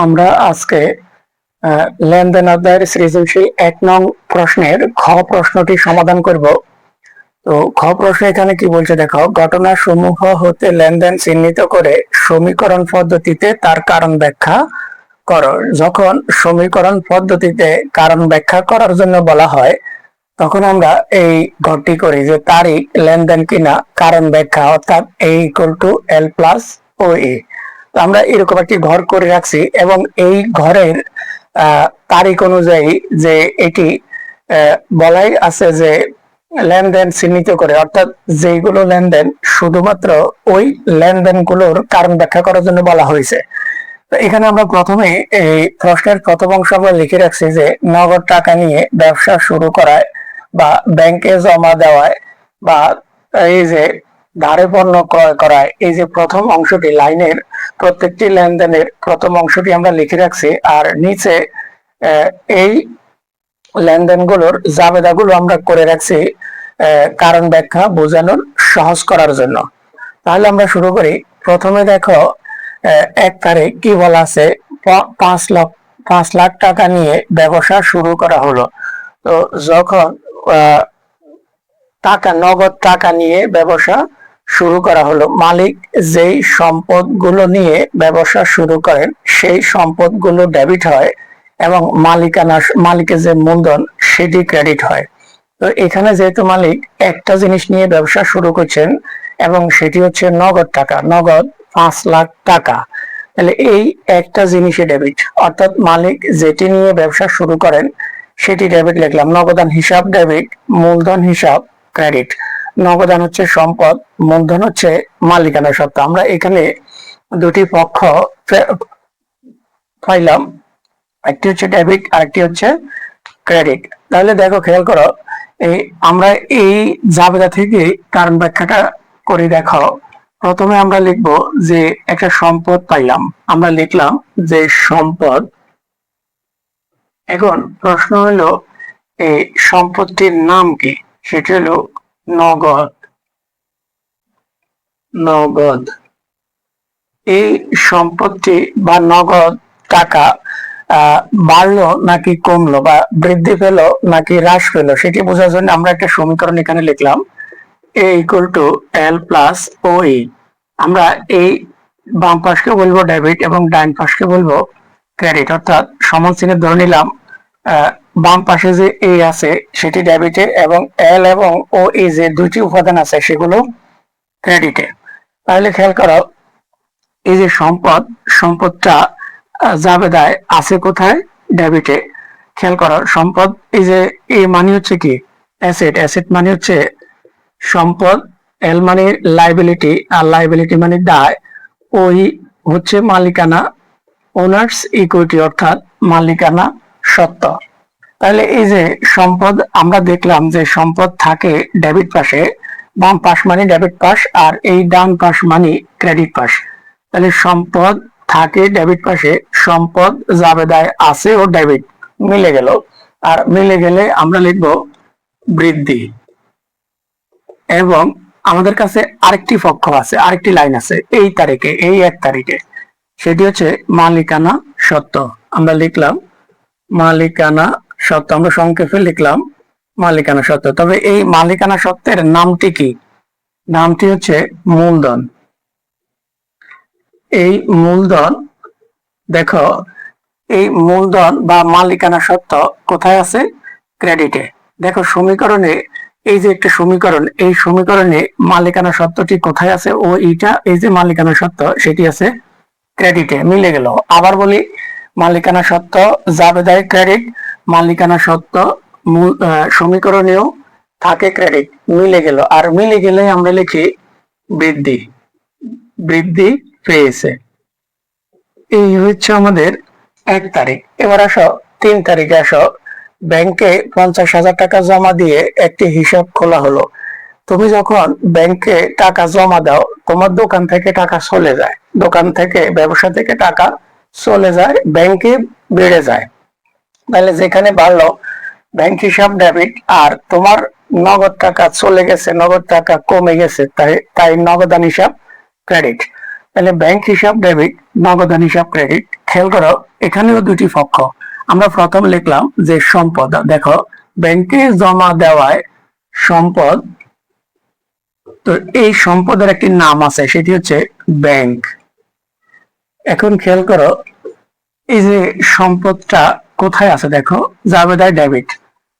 আমরা আজকে লেনদেন অধ্যায়ের সৃজনশীল 1 নং প্রশ্নের খ প্রশ্নটি সমাধান করব। তো খ প্রশ্ন এখানে কি বলছে দেখো, ঘটনা সমূহ হতে লেনদেন চিহ্নিত করে সমীকরণ পদ্ধতিতে তার কারণ ব্যাখ্যা করো। যখন সমীকরণ পদ্ধতিতে কারণ ব্যাখ্যা করার জন্য বলা হয় তখন আমরা এই ঘরটি করি যে তারিখ লেনদেন কিনা কারণ ব্যাখ্যা, অর্থাৎ A = L প্লাস OE। তো আমরা এরকম একটি ঘর করে রাখছি এবং এই ঘরের তারিখ অনুযায়ী যে এটি বলাই আছে যে লেনদেন চিহ্নিত করে, অর্থাৎ যেগুলো লেনদেন শুধুমাত্র ওই লেনদেন গুলোর কারণ ব্যাখ্যা করার জন্য বলা হয়েছে। তো এখানে আমরা প্রথমে এই প্রশ্নের প্রথম অংশ আমরা লিখে রাখছি যে নগদ টাকা নিয়ে ব্যবসা শুরু করায় বা ব্যাংকে জমা দেওয়ায় বা এই যে ধারে পণ্য ক্রয় করায়, এই যে প্রথম অংশটি লাইনের প্রত্যেকটি লেনদেনের প্রথম অংশটি আমরা লিখে রাখছি, আর নিচে এই লেনদেনগুলোর জাবেদাগুলো আমরা করে রাখছি কারণ ব্যাখ্যা বোঝানোর সহজ করার জন্য। তাহলে আমরা শুরু করি। প্রথমে দেখো 1 তারিখ কি বলা আছে, 5 লাখ টাকা নিয়ে ব্যবসা শুরু করা হলো। তো যখন নগদ টাকা নিয়ে ব্যবসা শুরু করা হলো, মালিক যেই সম্পদগুলো নিয়ে ব্যবসা শুরু করেন সেই সম্পদগুলো ডেবিট হয় এবং মালিকের যে মূলধন সেটি ক্রেডিট হয়। তো এখানে যেহেতু মালিক একটা জিনিস নিয়ে ব্যবসা শুরু করছেন এবং সেটি হচ্ছে নগদ টাকা, নগদ 5 লাখ টাকা, তাহলে এই একটা জিনিসে ডেবিট, অর্থাৎ মালিক যেটি নিয়ে ব্যবসা শুরু করেন সেটি ডেবিট লিখলাম। নগদান হিসাব ডেবিট, মূলধন হিসাব ক্রেডিট। নগদান হচ্ছে সম্পদ, মূলধন হচ্ছে মালিকানা সত্ত্ব। আমরা এখানে দুটি পক্ষ পাইলাম, একটি হচ্ছে ডেবিট আর একটি হচ্ছে ক্রেডিট। তাহলে দেখো, খেয়াল করো, আমরা এই জাবেদা থেকে কারণ ব্যাখ্যাটা করে দেখো। প্রথমে আমরা লিখবো যে একটা সম্পদ পাইলাম, আমরা লিখলাম যে সম্পদ। এখন প্রশ্ন হলো এই সম্পদটির নাম কি, সেটি হলো নগদ। নগদ এই সম্পদটি বা নগদ টাকা বাড়লো নাকি কমলো বা বৃদ্ধি পেল নাকি হ্রাস পেল সেটি বোঝার জন্য আমরা একটা সমীকরণ এখানে লিখলাম, A = L প্লাস OE। আমরা এই বাম পাশকে বলবো ডেবিট এবং ডান পাশকে বলবো ক্রেডিট, অর্থাৎ সমান চিহ্ন ধরে নিলাম। বাম পাশে যে A আছে সেটি ডেবিটে এবং L এবং OE যে দুটি উপাদান আছে সেগুলো ক্রেডিটে। তাহলে খেয়াল করো, এই যে সম্পদটা জাবেদায় আছে কোথায়, ডেবিটে। খেয়াল করো, সম্পদ এই যে এ মানে হচ্ছে কি অ্যাসেট, অ্যাসেট মানে হচ্ছে সম্পদ, এল মানে লাইবিলিটি আর লাইবিলিটি মানে দায়, ওই হচ্ছে মালিকানা, ওনার্স ইকুইটি অর্থাৎ মালিকানা সত্ত্ব। তাহলে এই যে সম্পদ আমরা দেখলাম যে সম্পদ থাকে ডেবিট পাশে, বাম পাশ মানে ডেবিট পাশ আর এই ডান পাশ মানে ক্রেডিট পাশ। তাহলে সম্পদ থাকে ডেবিট পাশে, সম্পদ জাবেদায় আছে ও ডেবিট মিলে গেল, আর মিলে গেলে আমরা লিখব বৃদ্ধি। এবং আমাদের কাছে আরেকটি পক্ষ আছে, আরেকটি লাইন আছে এই তারিখে, এই 1 তারিখে, সেটি হচ্ছে মালিকানা সত্ত্ব। আমরা লিখলাম মালিকানা সত্ত্ব, আমরা সংক্ষেপে লিখলাম মালিকানা সত্ত্ব। তবে এই মালিকানা সত্ত্বের নামটি কি, নামটি হচ্ছে মূলধন। এই মূলধন, দেখো এই মূলধন বা মালিকানা সত্ত্ব কোথায় আছে, ক্রেডিটে। দেখো সমীকরণে, এই যে একটা সমীকরণ, এই সমীকরণে মালিকানা সত্ত্বটি কোথায় আছে, ও এইটা, এই যে মালিকানা সত্ত্ব সেটি আছে ক্রেডিটে, মিলে গেল। আবার বলি, মালিকানা সত্ত্ব জাবেদায় ক্রেডিট, মালিকানা সত্ত্ব সমীকরণেও থাকে ক্রেডিট, মিলে গেল। আর মিলে গেলে আমরা লিখি বৃদ্ধি, বৃদ্ধি পেয়েছে। এই হচ্ছে আমাদের 1 তারিখ। এবার আসো 3 তারিখে আসো, ব্যাংকে 50,000 টাকা জমা দিয়ে একটি হিসাব খোলা হলো। তুমি যখন ব্যাংকে টাকা জমা দাও, তোমার দোকান থেকে টাকা চলে যায়, দোকান থেকে ব্যবসা থেকে টাকা চলে যায়, ব্যাংকে বেড়ে যায়। তাহলে যেখানে বাড়লো ব্যাংক হিসাব ডেবিট, আর তোমার নগদ টাকা চলে গেছে, নগদ টাকা কমে গেছে, তাই নগদান হিসাব ক্রেডিট। তাহলে ব্যাংক হিসাব ডেবিট, নগদান হিসাব ক্রেডিট। খেয়াল করো এখানেও দুটি পক্ষ। আমরা প্রথম লিখলাম যে সম্পদ, দেখো ব্যাংকে জমা দেওয়ায় সম্পদ, তো এই সম্পদের একটি নাম আছে, সেটি হচ্ছে ব্যাংক। এখন খেয়াল করো এই যে সম্পদটা কোথায় আছে, দেখো জাবেদায় ডেবিট,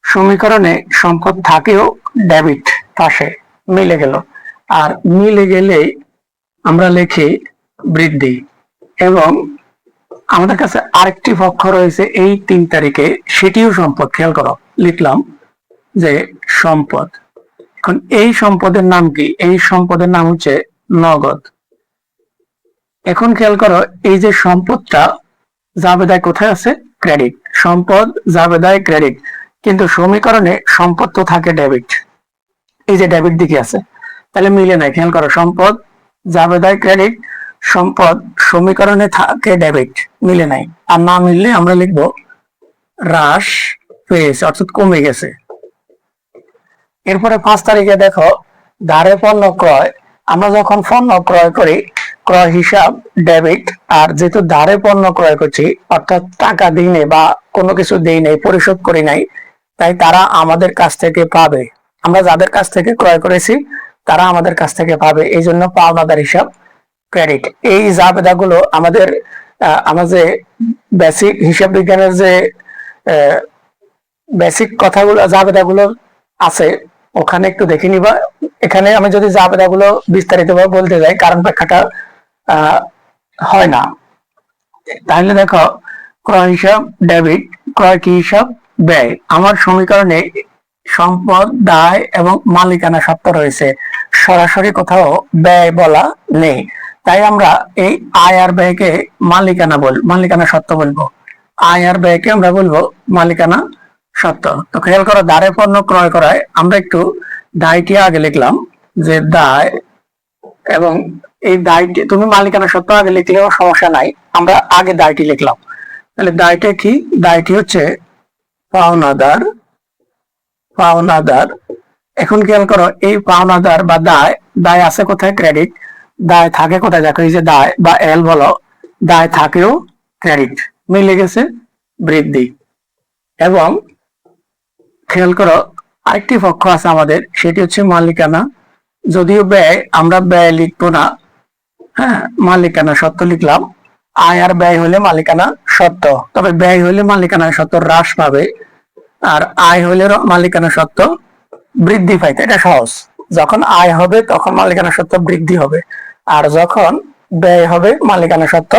সমীকরণে সম্পদ থাকেও ডেবিট পাশে, মিলে গেল। আর মিলে গেলেই আমরা লিখি বৃদ্ধি। এবং আমাদের কাছে আরেকটি পক্ষ রয়েছে এই 3 তারিখে, সেটিও সম্পদ। খেয়াল করো লিখলাম যে সম্পদ। এখন এই সম্পদের নাম কি? এই সম্পদের নাম হচ্ছে নগদ। এখন খেয়াল করো এই যে সম্পদটা জাবেদায় কোথায় আছে? ক্রেডিট। সম্পদ জাবেদায় ক্রেডিট, কিন্তু সমীকরণে সম্পদ তো থাকে ডেবিট, এই যে ডেবিট দিকে আছে, তাহলে মিলে নাই। খেয়াল করো সম্পদ জাবেদায় ক্রেডিট, সম্পদ সমীকরণে থাকে ডেবিট, মিলে নাই। আর না মিললে আমরা লিখবো হ্রাস পেয়েছে, অর্থাৎ কমে গেছে। এরপরে 5 তারিখে দেখো ধারে পণ্য ক্রয়। আমরা যখন পণ্য ক্রয় করি, ক্রয় হিসাব ডেবিট। আর যেহেতু ধারে পণ্য ক্রয় করছি, অর্থাৎ টাকা দিই নাই বা কোনো কিছু দিই নাই, পরিশোধ করি নাই, তাই তারা আমাদের কাছ থেকে পাবে। আমরা যাদের কাছ থেকে ক্রয় করেছি তারা আমাদের কাছ থেকে পাবে, এই জন্য পাওনাদার হিসাব ক্রেডিট। এই জাবেদাগুলো আমাদের যে বেসিক হিসাব বিজ্ঞানের যে বেসিক কথাগুলো, জাবেদাগুলো আছে, ওখানে একটু দেখে নিবা। এখানে আমি যদি জাবেদাগুলো বিস্তারিত ভাবে বলতে যাই, কারণ ব্যাখ্যাটা হয় না। তাহলে দেখো ক্রয় হিসাব ডেবিট, ক্রয় কি হিসাব? ব্যয়। আমার সমীকরণে সম্পদ, দায় এবং মালিকানা সত্ত্ব রয়েছে, সরাসরি কোথাও ব্যয় বলা নেই। তাই আমরা এই আয় আর ব্যয়কে মালিকানা সত্ত্ব বলবো। আয় আর ব্যয়কে আমরা বলবো মালিকানা সত্ত্ব। তো খেয়াল করো দায় পণ্য ক্রয় করায় আমরা একটু দায়টি আগে লিখলাম, যে দায়, এবং এই দায়টি তুমি মালিকানা সত্ত্ব আগে লিখলেও সমস্যা নাই, আমরা আগে দায়টি লিখলাম। তাহলে দায়টা কি? দায়টি হচ্ছে পাওনাদার। পাওনাদার। এখন খেয়াল করো এই পাওনাদার বা দায়, দায় আছে কোথায়? ক্রেডিট। দায় থাকে কোথায়? দেখো এই যে দায় বা এল বলো, দায় থাকেও ক্রেডিট, মিলে গেছে বৃদ্ধি। এবং খেয়াল করো আরেকটি পক্ষ আছে আমাদের, সেটি হচ্ছে মালিকানা। যদিও ব্যয়, আমরা ব্যয় লিখবো না, হ্যাঁ মালিকানা সত্ত্ব লিখলাম। আয় আর ব্যয় হলে মালিকানা সত্ত্ব, তবে ব্যয় হলে মালিকানা সত্ত্ব হ্রাস পাবে, আর আয় হলে মালিকানা সত্ত্ব বৃদ্ধি পাইতে। এটা সহজ। যখন আয় হবে তখন মালিকানা সত্ত্ব বৃদ্ধি হবে, আর যখন ব্যয় হবে মালিকানা সত্ত্ব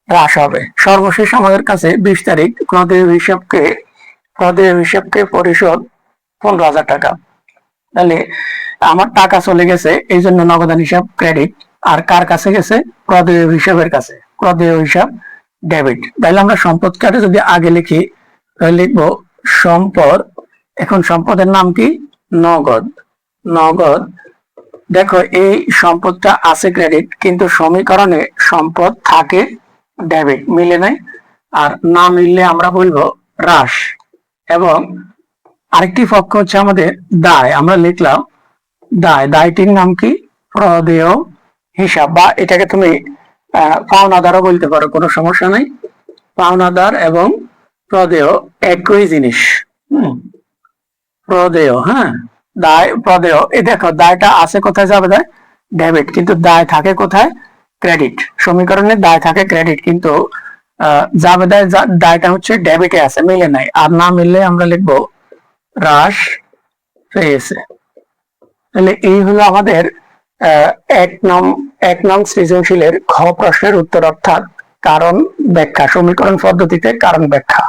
হ্রাস হবে। সর্বশেষ আমাদের কাছে 20 তারিখ, প্রদেয় হিসাবকে পরিশোধ 15,000 টাকা। তাহলে আমার টাকা চলে গেছে, এই জন্য নগদান হিসাব ক্রেডিট। আর কার কাছে গেছে? প্রদেয় হিসাবের কাছে। প্রদেয় হিসাব ডেবিট। তাহলে আমরা সম্পদ কাটে যদি আগে লিখি, তাহলে লিখবো সম্পদ। এখন সম্পদের নাম কি? নগদ। নগদ। দেখো এই সম্পদটা আছে ক্রেডিট, কিন্তু সমীকরণে সম্পদ থাকে ডেবিট, মিলে নাই। আর না মিললে আমরা বলবো হ্রাস। এবং আরেকটি পক্ষ হচ্ছে আমাদের দায়। আমরা লিখলাম দায়। দায়টির নাম কি? প্রদেয় হিসাব, বা এটাকে তুমি পাওনাদারও বলতে পারো, কোনো সমস্যা নাই। পাওনাদার এবং প্রদেয় একই জিনিস। প্রদেয়, হ্যাঁ দায় প্রদেয়। এই দেখো দায়টা আছে কোথায়? যাবে দায় ডেবিট, কিন্তু দায় থাকে কোথায়? ক্রেডিট। সমীকরণে দায় থাকে ক্রেডিট, কিন্তু যাবে দায়টা হচ্ছে ডেবিটে আছে, মিলে নাই। আর না মিললে আমরা লিখবো হ্রাস পেয়েছে। তাহলে এই হলো আমাদের 1 নং সৃজনশীলের খ প্রশ্নের উত্তর, অর্থাৎ কারণ ব্যাখ্যা, সমীকরণ পদ্ধতিতে কারণ ব্যাখ্যা।